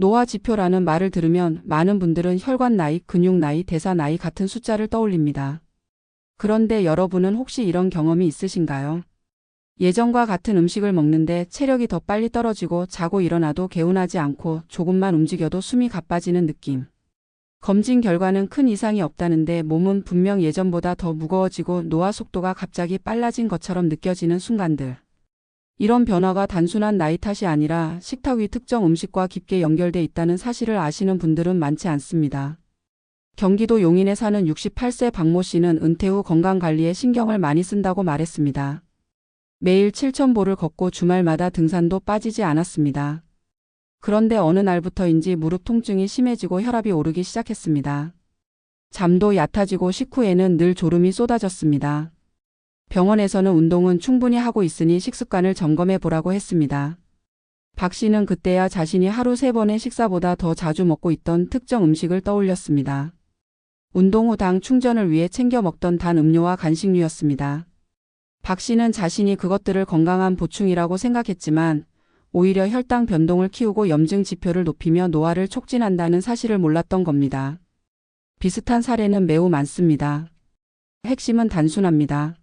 노화 지표라는 말을 들으면 많은 분들은 혈관 나이, 근육 나이, 대사 나이 같은 숫자를 떠올립니다. 그런데 여러분은 혹시 이런 경험이 있으신가요? 예전과 같은 음식을 먹는데 체력이 더 빨리 떨어지고 자고 일어나도 개운하지 않고 조금만 움직여도 숨이 가빠지는 느낌. 검진 결과는 큰 이상이 없다는데 몸은 분명 예전보다 더 무거워지고 노화 속도가 갑자기 빨라진 것처럼 느껴지는 순간들. 이런 변화가 단순한 나이 탓이 아니라 식탁 위 특정 음식과 깊게 연결돼 있다는 사실을 아시는 분들은 많지 않습니다. 경기도 용인에 사는 68세 박모 씨는 은퇴 후 건강관리에 신경을 많이 쓴다고 말했습니다. 매일 7,000보를 걷고 주말마다 등산도 빠지지 않았습니다. 그런데 어느 날부터인지 무릎 통증이 심해지고 혈압이 오르기 시작했습니다. 잠도 얕아지고 식후에는 늘 졸음이 쏟아졌습니다. 병원에서는 운동은 충분히 하고 있으니 식습관을 점검해 보라고 했습니다. 박 씨는 그때야 자신이 하루 3번의 식사보다 더 자주 먹고 있던 특정 음식을 떠올렸습니다. 운동 후 당 충전을 위해 챙겨 먹던 단 음료와 간식류였습니다. 박 씨는 자신이 그것들을 건강한 보충이라고 생각했지만 오히려 혈당 변동을 키우고 염증 지표를 높이며 노화를 촉진한다는 사실을 몰랐던 겁니다. 비슷한 사례는 매우 많습니다. 핵심은 단순합니다.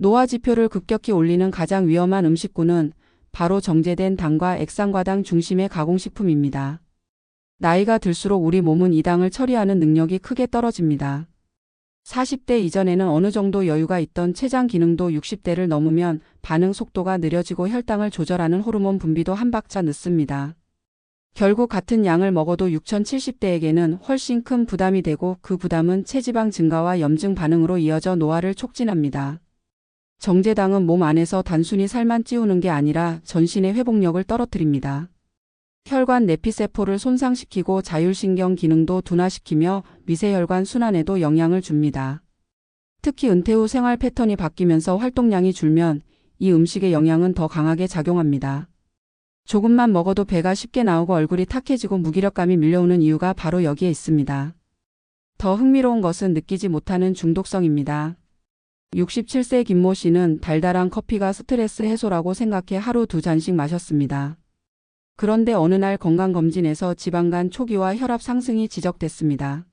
노화 지표를 급격히 올리는 가장 위험한 음식군은 바로 정제된 당과 액상과당 중심의 가공식품입니다. 나이가 들수록 우리 몸은 이 당을 처리하는 능력이 크게 떨어집니다. 40대 이전에는 어느 정도 여유가 있던 췌장 기능도 60대를 넘으면 반응 속도가 느려지고 혈당을 조절하는 호르몬 분비도 한 박자 늦습니다. 결국 같은 양을 먹어도 6070대에게는 훨씬 큰 부담이 되고 그 부담은 체지방 증가와 염증 반응으로 이어져 노화를 촉진합니다. 정제당은 몸 안에서 단순히 살만 찌우는 게 아니라 전신의 회복력을 떨어뜨립니다. 혈관 내피세포를 손상시키고 자율신경 기능도 둔화시키며 미세혈관 순환에도 영향을 줍니다. 특히 은퇴 후 생활 패턴이 바뀌면서 활동량이 줄면 이 음식의 영향은 더 강하게 작용합니다. 조금만 먹어도 배가 쉽게 나오고 얼굴이 탁해지고 무기력감이 밀려오는 이유가 바로 여기에 있습니다. 더 흥미로운 것은 느끼지 못하는 중독성입니다. 67세 김모 씨는 달달한 커피가 스트레스 해소라고 생각해 하루 2잔씩 마셨습니다. 그런데 어느 날 건강검진에서 지방간 초기화 혈압 상승이 지적됐습니다.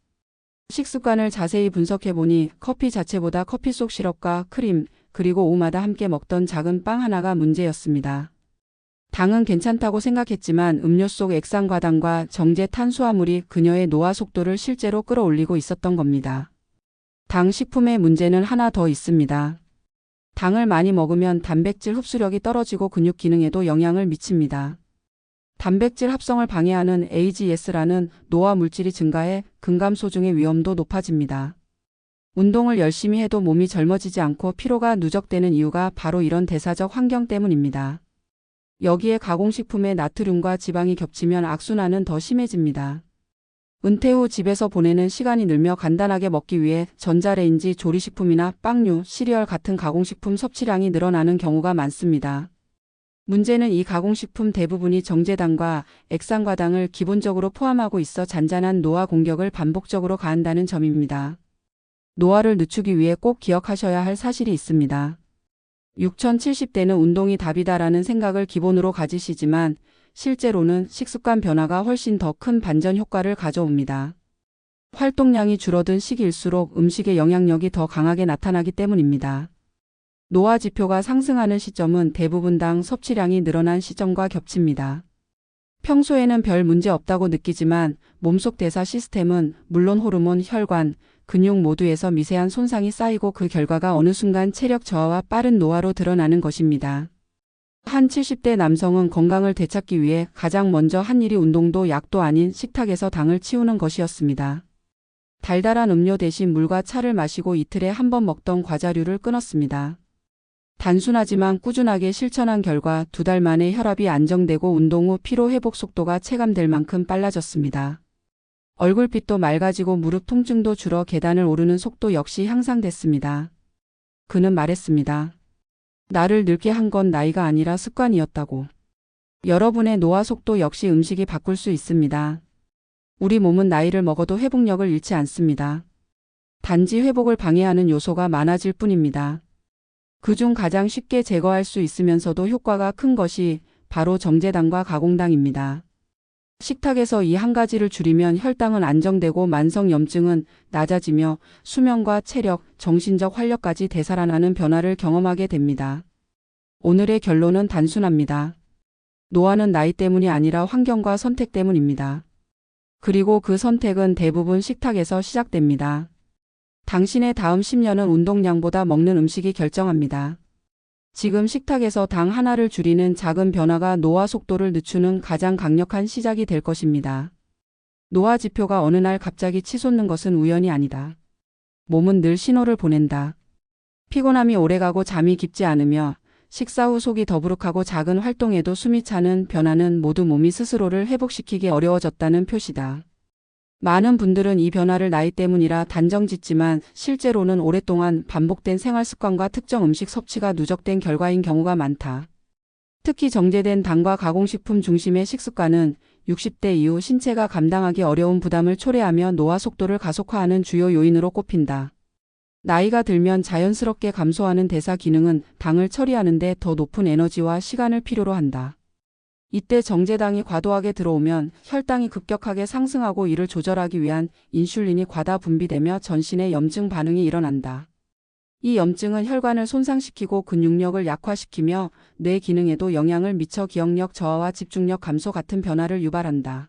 식습관을 자세히 분석해보니 커피 자체보다 커피 속 시럽과 크림, 그리고 오후마다 함께 먹던 작은 빵 하나가 문제였습니다. 당은 괜찮다고 생각했지만 음료 속 액상과당과 정제 탄수화물이 그녀의 노화 속도를 실제로 끌어올리고 있었던 겁니다. 당 식품의 문제는 하나 더 있습니다. 당을 많이 먹으면 단백질 흡수력이 떨어지고 근육 기능에도 영향을 미칩니다. 단백질 합성을 방해하는 AGS라는 노화 물질이 증가해 근감소증의 위험도 높아집니다. 운동을 열심히 해도 몸이 젊어지지 않고 피로가 누적되는 이유가 바로 이런 대사적 환경 때문입니다. 여기에 가공식품의 나트륨과 지방이 겹치면 악순환은 더 심해집니다. 은퇴 후 집에서 보내는 시간이 늘며 간단하게 먹기 위해 전자레인지 조리식품이나 빵류, 시리얼 같은 가공식품 섭취량이 늘어나는 경우가 많습니다. 문제는 이 가공식품 대부분이 정제당과 액상과당을 기본적으로 포함하고 있어 잔잔한 노화 공격을 반복적으로 가한다는 점입니다. 노화를 늦추기 위해 꼭 기억하셔야 할 사실이 있습니다. 6070대는 운동이 답이다라는 생각을 기본으로 가지시지만 실제로는 식습관 변화가 훨씬 더 큰 반전 효과를 가져옵니다. 활동량이 줄어든 시기일수록 음식의 영향력이 더 강하게 나타나기 때문입니다. 노화 지표가 상승하는 시점은 대부분 당 섭취량이 늘어난 시점과 겹칩니다. 평소에는 별 문제 없다고 느끼지만 몸속 대사 시스템은 물론 호르몬, 혈관, 근육 모두에서 미세한 손상이 쌓이고 그 결과가 어느 순간 체력 저하와 빠른 노화로 드러나는 것입니다. 한 70대 남성은 건강을 되찾기 위해 가장 먼저 한 일이 운동도 약도 아닌 식탁에서 당을 치우는 것이었습니다. 달달한 음료 대신 물과 차를 마시고 이틀에 한 번 먹던 과자류를 끊었습니다. 단순하지만 꾸준하게 실천한 결과 2달 만에 혈압이 안정되고 운동 후 피로 회복 속도가 체감될 만큼 빨라졌습니다. 얼굴빛도 맑아지고 무릎 통증도 줄어 계단을 오르는 속도 역시 향상됐습니다. 그는 말했습니다. 나를 늙게 한 건 나이가 아니라 습관이었다고. 여러분의 노화 속도 역시 음식이 바꿀 수 있습니다. 우리 몸은 나이를 먹어도 회복력을 잃지 않습니다. 단지 회복을 방해하는 요소가 많아질 뿐입니다. 그중 가장 쉽게 제거할 수 있으면서도 효과가 큰 것이 바로 정제당과 가공당입니다. 식탁에서 이 한 가지를 줄이면 혈당은 안정되고 만성 염증은 낮아지며 수면과 체력, 정신적 활력까지 되살아나는 변화를 경험하게 됩니다. 오늘의 결론은 단순합니다. 노화는 나이 때문이 아니라 환경과 선택 때문입니다. 그리고 그 선택은 대부분 식탁에서 시작됩니다. 당신의 다음 10년은 운동량보다 먹는 음식이 결정합니다. 지금 식탁에서 당 하나를 줄이는 작은 변화가 노화 속도를 늦추는 가장 강력한 시작이 될 것입니다. 노화 지표가 어느 날 갑자기 치솟는 것은 우연이 아니다. 몸은 늘 신호를 보낸다. 피곤함이 오래가고 잠이 깊지 않으며 식사 후 속이 더부룩하고 작은 활동에도 숨이 차는 변화는 모두 몸이 스스로를 회복시키기 어려워졌다는 표시다. 많은 분들은 이 변화를 나이 때문이라 단정짓지만 실제로는 오랫동안 반복된 생활 습관과 특정 음식 섭취가 누적된 결과인 경우가 많다. 특히 정제된 당과 가공식품 중심의 식습관은 60대 이후 신체가 감당하기 어려운 부담을 초래하며 노화 속도를 가속화하는 주요 요인으로 꼽힌다. 나이가 들면 자연스럽게 감소하는 대사 기능은 당을 처리하는 데 더 높은 에너지와 시간을 필요로 한다. 이때 정제당이 과도하게 들어오면 혈당이 급격하게 상승하고 이를 조절하기 위한 인슐린이 과다 분비되며 전신의 염증 반응이 일어난다. 이 염증은 혈관을 손상시키고 근육력을 약화시키며 뇌 기능에도 영향을 미쳐 기억력 저하와 집중력 감소 같은 변화를 유발한다.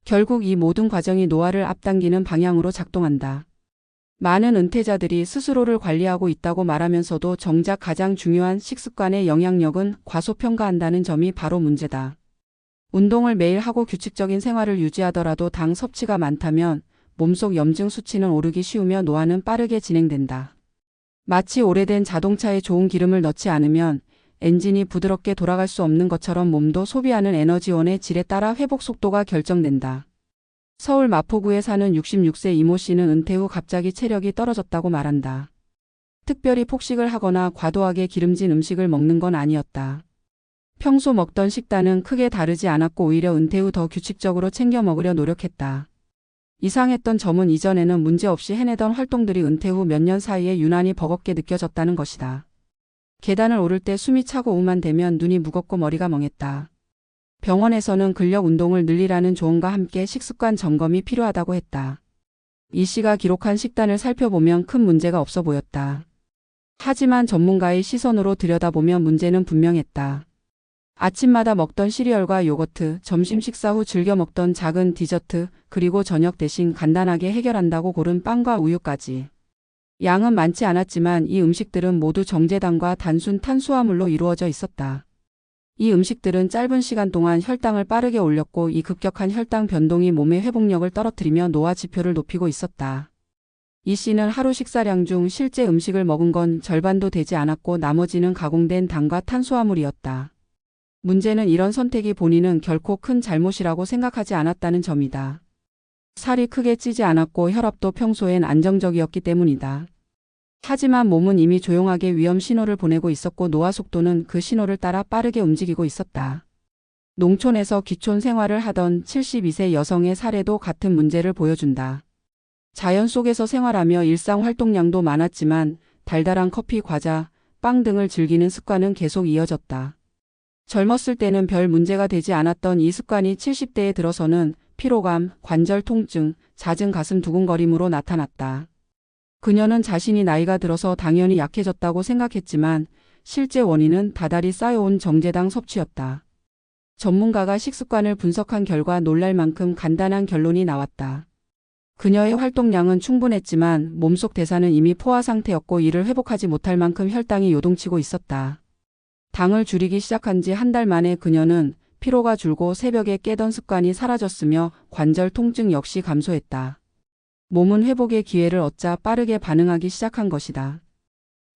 결국 이 모든 과정이 노화를 앞당기는 방향으로 작동한다. 많은 은퇴자들이 스스로를 관리하고 있다고 말하면서도 정작 가장 중요한 식습관의 영향력은 과소평가한다는 점이 바로 문제다. 운동을 매일 하고 규칙적인 생활을 유지하더라도 당 섭취가 많다면 몸속 염증 수치는 오르기 쉬우며 노화는 빠르게 진행된다. 마치 오래된 자동차에 좋은 기름을 넣지 않으면 엔진이 부드럽게 돌아갈 수 없는 것처럼 몸도 소비하는 에너지원의 질에 따라 회복 속도가 결정된다. 서울 마포구에 사는 66세 이모 씨는 은퇴 후 갑자기 체력이 떨어졌다고 말한다. 특별히 폭식을 하거나 과도하게 기름진 음식을 먹는 건 아니었다. 평소 먹던 식단은 크게 다르지 않았고 오히려 은퇴 후 더 규칙적으로 챙겨 먹으려 노력했다. 이상했던 점은 이전에는 문제없이 해내던 활동들이 은퇴 후 몇 년 사이에 유난히 버겁게 느껴졌다는 것이다. 계단을 오를 때 숨이 차고 오후만 되면 눈이 무겁고 머리가 멍했다. 병원에서는 근력 운동을 늘리라는 조언과 함께 식습관 점검이 필요하다고 했다. 이 씨가 기록한 식단을 살펴보면 큰 문제가 없어 보였다. 하지만 전문가의 시선으로 들여다보면 문제는 분명했다. 아침마다 먹던 시리얼과 요거트, 점심 식사 후 즐겨 먹던 작은 디저트, 그리고 저녁 대신 간단하게 해결한다고 고른 빵과 우유까지. 양은 많지 않았지만 이 음식들은 모두 정제당과 단순 탄수화물로 이루어져 있었다. 이 음식들은 짧은 시간 동안 혈당을 빠르게 올렸고 이 급격한 혈당 변동이 몸의 회복력을 떨어뜨리며 노화 지표를 높이고 있었다. 이 씨는 하루 식사량 중 실제 음식을 먹은 건 절반도 되지 않았고 나머지는 가공된 당과 탄수화물이었다. 문제는 이런 선택이 본인은 결코 큰 잘못이라고 생각하지 않았다는 점이다. 살이 크게 찌지 않았고 혈압도 평소엔 안정적이었기 때문이다. 하지만 몸은 이미 조용하게 위험 신호를 보내고 있었고 노화 속도는 그 신호를 따라 빠르게 움직이고 있었다. 농촌에서 기촌 생활을 하던 72세 여성의 사례도 같은 문제를 보여준다. 자연 속에서 생활하며 일상 활동량도 많았지만 달달한 커피, 과자, 빵 등을 즐기는 습관은 계속 이어졌다. 젊었을 때는 별 문제가 되지 않았던 이 습관이 70대에 들어서는 피로감, 관절 통증, 잦은 가슴 두근거림으로 나타났다. 그녀는 자신이 나이가 들어서 당연히 약해졌다고 생각했지만 실제 원인은 다달이 쌓여온 정제당 섭취였다. 전문가가 식습관을 분석한 결과 놀랄 만큼 간단한 결론이 나왔다. 그녀의 활동량은 충분했지만 몸속 대사는 이미 포화 상태였고 이를 회복하지 못할 만큼 혈당이 요동치고 있었다. 당을 줄이기 시작한 지 한 달 만에 그녀는 피로가 줄고 새벽에 깨던 습관이 사라졌으며 관절 통증 역시 감소했다. 몸은 회복의 기회를 얻자 빠르게 반응하기 시작한 것이다.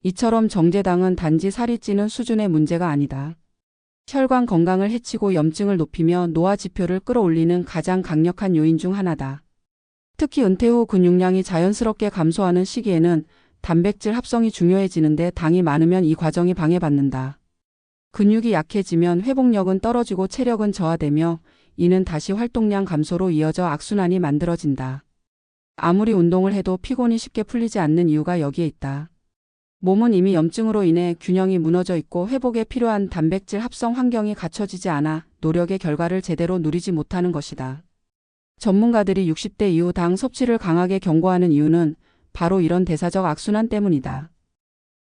이처럼 정제당은 단지 살이 찌는 수준의 문제가 아니다. 혈관 건강을 해치고 염증을 높이며 노화 지표를 끌어올리는 가장 강력한 요인 중 하나다. 특히 은퇴 후 근육량이 자연스럽게 감소하는 시기에는 단백질 합성이 중요해지는데 당이 많으면 이 과정이 방해받는다. 근육이 약해지면 회복력은 떨어지고 체력은 저하되며 이는 다시 활동량 감소로 이어져 악순환이 만들어진다. 아무리 운동을 해도 피곤이 쉽게 풀리지 않는 이유가 여기에 있다. 몸은 이미 염증으로 인해 균형이 무너져 있고 회복에 필요한 단백질 합성 환경이 갖춰지지 않아 노력의 결과를 제대로 누리지 못하는 것이다. 전문가들이 60대 이후 당 섭취를 강하게 경고하는 이유는 바로 이런 대사적 악순환 때문이다.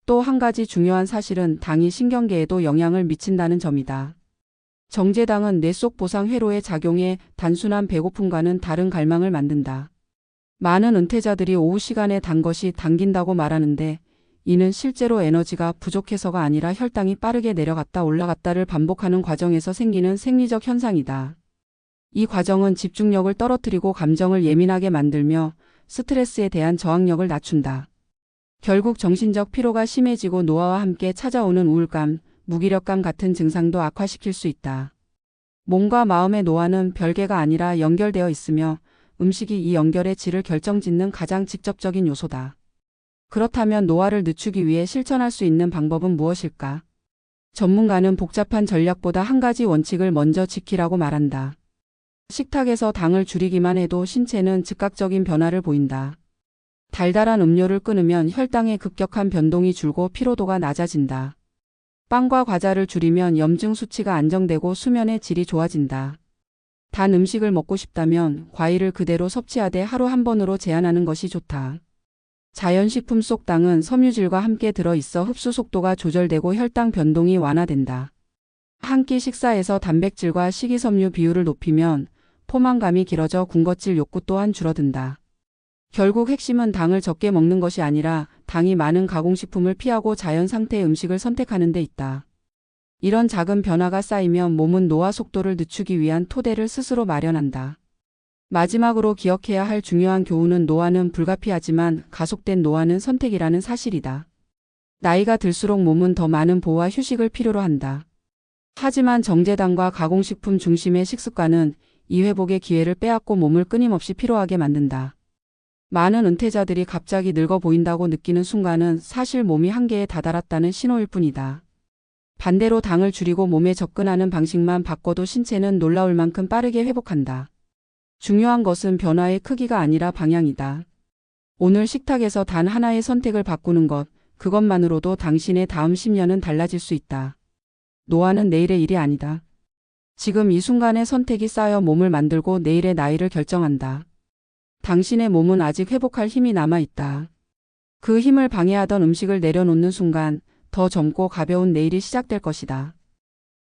또 한 가지 중요한 사실은 당이 신경계에도 영향을 미친다는 점이다. 정제당은 뇌 속 보상 회로의 작용에 단순한 배고픔과는 다른 갈망을 만든다. 많은 은퇴자들이 오후 시간에 단 것이 당긴다고 말하는데 이는 실제로 에너지가 부족해서가 아니라 혈당이 빠르게 내려갔다 올라갔다를 반복하는 과정에서 생기는 생리적 현상이다. 이 과정은 집중력을 떨어뜨리고 감정을 예민하게 만들며 스트레스에 대한 저항력을 낮춘다. 결국 정신적 피로가 심해지고 노화와 함께 찾아오는 우울감, 무기력감 같은 증상도 악화시킬 수 있다. 몸과 마음의 노화는 별개가 아니라 연결되어 있으며 음식이 이 연결의 질을 결정짓는 가장 직접적인 요소다. 그렇다면 노화를 늦추기 위해 실천할 수 있는 방법은 무엇일까? 전문가는 복잡한 전략보다 한 가지 원칙을 먼저 지키라고 말한다. 식탁에서 당을 줄이기만 해도 신체는 즉각적인 변화를 보인다. 달달한 음료를 끊으면 혈당의 급격한 변동이 줄고 피로도가 낮아진다. 빵과 과자를 줄이면 염증 수치가 안정되고 수면의 질이 좋아진다. 단 음식을 먹고 싶다면 과일을 그대로 섭취하되 하루 한 번으로 제한하는 것이 좋다. 자연식품 속 당은 섬유질과 함께 들어있어 흡수 속도가 조절되고 혈당 변동이 완화된다. 한 끼 식사에서 단백질과 식이섬유 비율을 높이면 포만감이 길어져 군것질 욕구 또한 줄어든다. 결국 핵심은 당을 적게 먹는 것이 아니라 당이 많은 가공식품을 피하고 자연 상태의 음식을 선택하는 데 있다. 이런 작은 변화가 쌓이면 몸은 노화 속도를 늦추기 위한 토대를 스스로 마련한다. 마지막으로 기억해야 할 중요한 교훈은 노화는 불가피하지만 가속된 노화는 선택이라는 사실이다. 나이가 들수록 몸은 더 많은 보호와 휴식을 필요로 한다. 하지만 정제당과 가공식품 중심의 식습관은 이 회복의 기회를 빼앗고 몸을 끊임없이 피로하게 만든다. 많은 은퇴자들이 갑자기 늙어 보인다고 느끼는 순간은 사실 몸이 한계에 다다랐다는 신호일 뿐이다. 반대로 당을 줄이고 몸에 접근하는 방식만 바꿔도 신체는 놀라울 만큼 빠르게 회복한다. 중요한 것은 변화의 크기가 아니라 방향이다. 오늘 식탁에서 단 하나의 선택을 바꾸는 것, 그것만으로도 당신의 다음 10년은 달라질 수 있다. 노화는 내일의 일이 아니다. 지금 이 순간의 선택이 쌓여 몸을 만들고 내일의 나이를 결정한다. 당신의 몸은 아직 회복할 힘이 남아있다. 그 힘을 방해하던 음식을 내려놓는 순간 더 젊고 가벼운 내일이 시작될 것이다.